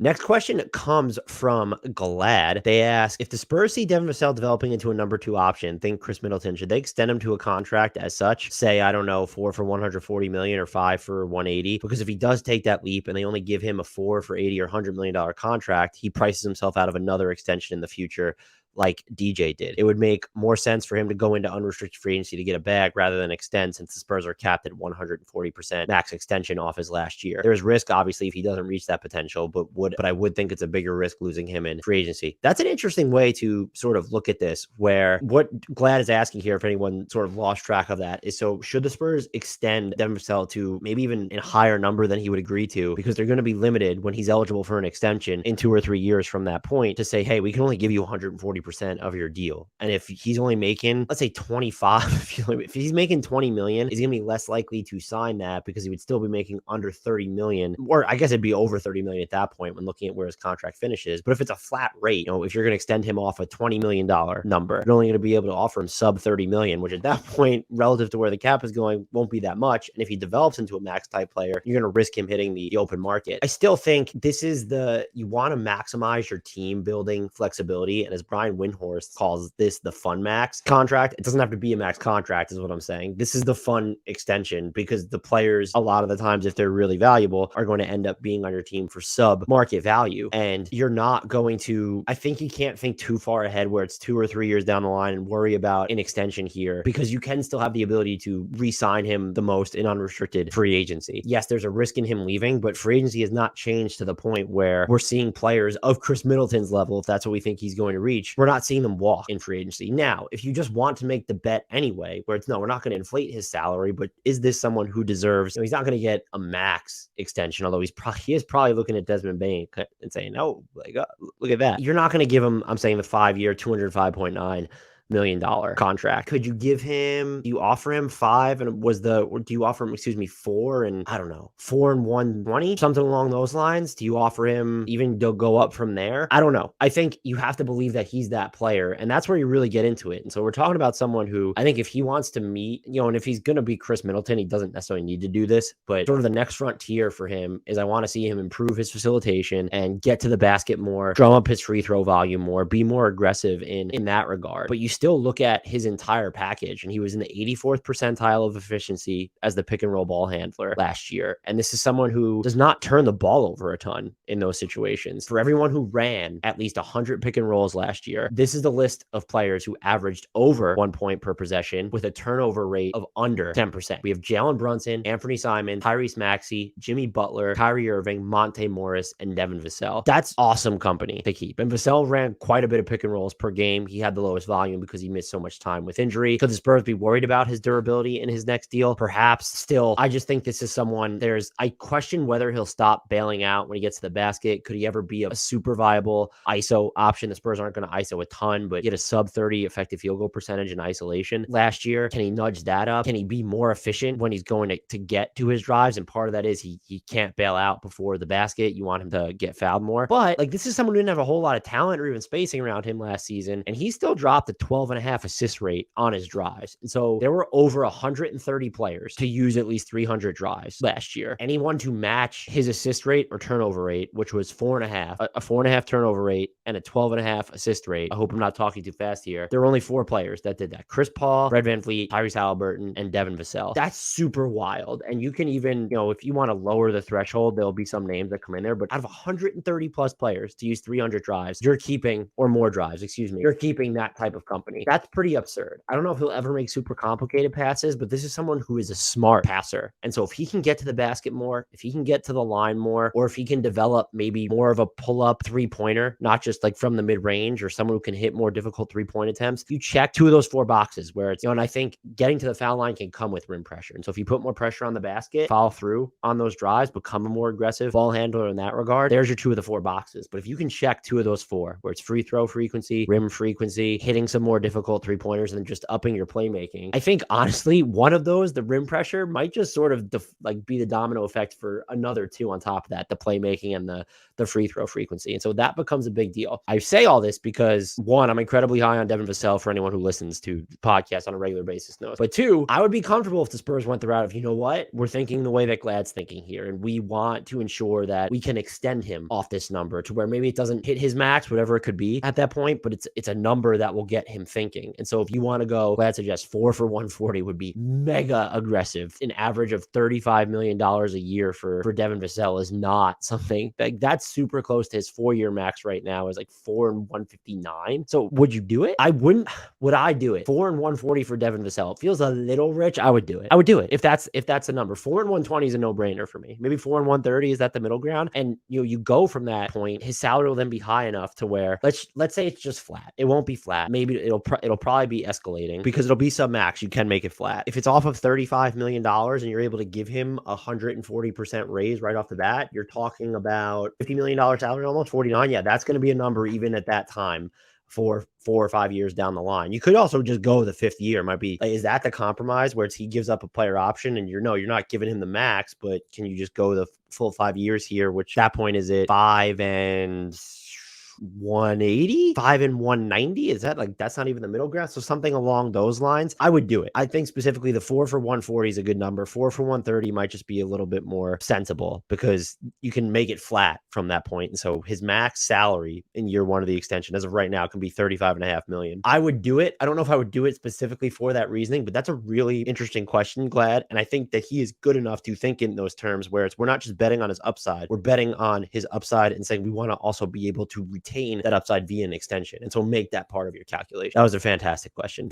Next question comes from Glad. They ask, if the Spurs see Devin Vassell developing into a number 2 option, think Chris Middleton, should they extend him to a contract as such? Say, I don't know, 4 for 140 million or 5 for 180? Because if he does take that leap and they only give him a 4 for 80 or $100 million contract, he prices himself out of another extension in the future, like DJ did. It would make more sense for him to go into unrestricted free agency to get a bag rather than extend, since the Spurs are capped at 140% max extension off his last year. There's risk, obviously, if he doesn't reach that potential, but I would think it's a bigger risk losing him in free agency. That's an interesting way to sort of look at this, where what Glad is asking here, if anyone sort of lost track of that, is, so should the Spurs extend Devin Vassell to maybe even a higher number than he would agree to, because they're going to be limited when he's eligible for an extension in 2 or 3 years from that point, to say, hey, we can only give you 140% of your deal. And if he's only making, let's say 25, if he's making 20 million, he's going to be less likely to sign that, because he would still be making under 30 million, or I guess it'd be over 30 million at that point when looking at where his contract finishes. But if it's a flat rate, if you're going to extend him off a $20 million number, you're only going to be able to offer him sub 30 million, which at that point, relative to where the cap is going, won't be that much. And if he develops into a max type player, you're going to risk him hitting the open market. I still think this is you want to maximize your team building flexibility. And as Brian Windhorst calls this the fun max contract, it doesn't have to be a max contract, is what I'm saying. This is the fun extension, because the players, a lot of the times, if they're really valuable, are going to end up being on your team for sub market value. And you're not going to, I think you can't think too far ahead where it's 2 or 3 years down the line and worry about an extension here, because you can still have the ability to re-sign him the most in unrestricted free agency. Yes, there's a risk in him leaving, but free agency has not changed to the point where we're seeing players of Chris Middleton's level, if that's what we think he's going to reach, we're not seeing them walk in free agency. Now, if you just want to make the bet anyway, where it's, no, we're not going to inflate his salary, but is this someone who deserves, he's not going to get a max extension, although he is probably looking at Desmond Bain and saying, oh, like, look at that. You're not going to give him, I'm saying, the 5-year, $205.9 million contract. Could you give him, do you offer him 5 and do you offer him, 4 and, I don't know, 4 and 120, something along those lines? Do you offer him even to go up from there? I don't know. I think you have to believe that he's that player, and that's where you really get into it. And so we're talking about someone who, I think if he wants to meet, and if he's going to be Chris Middleton, he doesn't necessarily need to do this, but sort of the next frontier for him is, I want to see him improve his facilitation and get to the basket more, drum up his free throw volume more, be more aggressive in that regard. But you still look at his entire package, and he was in the 84th percentile of efficiency as the pick and roll ball handler last year. And this is someone who does not turn the ball over a ton in those situations. For everyone who ran at least 100 pick and rolls last year, this is the list of players who averaged over 1 point per possession with a turnover rate of under 10%. We have Jalen Brunson, Anthony Simon, Tyrese Maxey, Jimmy Butler, Kyrie Irving, Monte Morris, and Devin Vassell. That's awesome company to keep. And Vassell ran quite a bit of pick and rolls per game. He had the lowest volume because he missed so much time with injury. Could the Spurs be worried about his durability in his next deal? Perhaps. Still, I just think this is someone, I question whether he'll stop bailing out when he gets to the basket. Could he ever be a super viable ISO option? The Spurs aren't going to ISO a ton, but get a sub 30 effective field goal percentage in isolation last year. Can he nudge that up? Can he be more efficient when he's going to get to his drives? And part of that is he can't bail out before the basket. You want him to get fouled more. But this is someone who didn't have a whole lot of talent or even spacing around him last season, and he still dropped a 12.5 assist rate on his drives. And so there were over 130 players to use at least 300 drives last year. Anyone to match his assist rate or turnover rate, which was 4.5, a 4.5 turnover rate and a 12.5 assist rate. I hope I'm not talking too fast here. There were only 4 players that did that: Chris Paul, Fred VanVleet, Tyrese Halliburton, and Devin Vassell. That's super wild. And you can even, if you want to lower the threshold, there'll be some names that come in there, but out of 130 plus players to use 300 drives, you're keeping, or more drives, you're keeping that type of company. That's pretty absurd. I don't know if he'll ever make super complicated passes, but this is someone who is a smart passer. And so if he can get to the basket more, if he can get to the line more, or if he can develop maybe more of a pull-up three-pointer, not just like from the mid-range, or someone who can hit more difficult three-point attempts, you check 2 of those 4 boxes where it's, and I think getting to the foul line can come with rim pressure. And so if you put more pressure on the basket, follow through on those drives, become a more aggressive ball handler in that regard, there's your 2 of the 4 boxes. But if you can check 2 of those 4, where it's free throw frequency, rim frequency, hitting some more difficult three-pointers and just upping your playmaking. I think, honestly, one of those, the rim pressure, might just sort of be the domino effect for another two on top of that, the playmaking and the free throw frequency. And so that becomes a big deal. I say all this because, one, I'm incredibly high on Devin Vassell, for anyone who listens to the podcast on a regular basis knows. But two, I would be comfortable if the Spurs went the route of, you know what, we're thinking the way that Glad's thinking here, and we want to ensure that we can extend him off this number to where maybe it doesn't hit his max, whatever it could be at that point, but it's a number that will get him thinking. And so if you want to go, Glad suggests 4 for 140 would be mega aggressive. An average of $35 million a year for Devin Vassell is not something that's super close to his 4-year max right now, is like 4 and 159. So would you do it? I wouldn't. Would I do it? 4 and 140 for Devin Vassell. It feels a little rich. I would do it. I would do it if that's the number. 4 and 120 is a no-brainer for me. Maybe 4 and 130 is that the middle ground. And you go from that point, his salary will then be high enough to where let's say it's just flat. It won't be flat. Maybe it'll probably be escalating because it'll be sub max. You can make it flat. If it's off of $35 million and you're able to give him 140% raise right off the bat, you're talking about $50 million salary, almost 49. Yeah, that's going to be a number even at that time for 4 or 5 years down the line. You could also just go the 5th year. Might be like, is that the compromise where he gives up a player option and you're not giving him the max, but can you just go the full 5 years here? Which at that point, is it 5 and 180, 5 and 190? Is that that's not even the middle ground? So something along those lines, I would do it. I think specifically the 4 for 140 is a good number. 4 for 130 might just be a little bit more sensible because you can make it flat from that point. And so his max salary in year 1 of the extension as of right now can be $35.5 million. I would do it. I don't know if I would do it specifically for that reasoning, but that's a really interesting question, Glad. And I think that he is good enough to think in those terms where we're not just betting on his upside, we're betting on his upside and saying we want to also be able to retain that upside via an extension. And so make that part of your calculation. That was a fantastic question.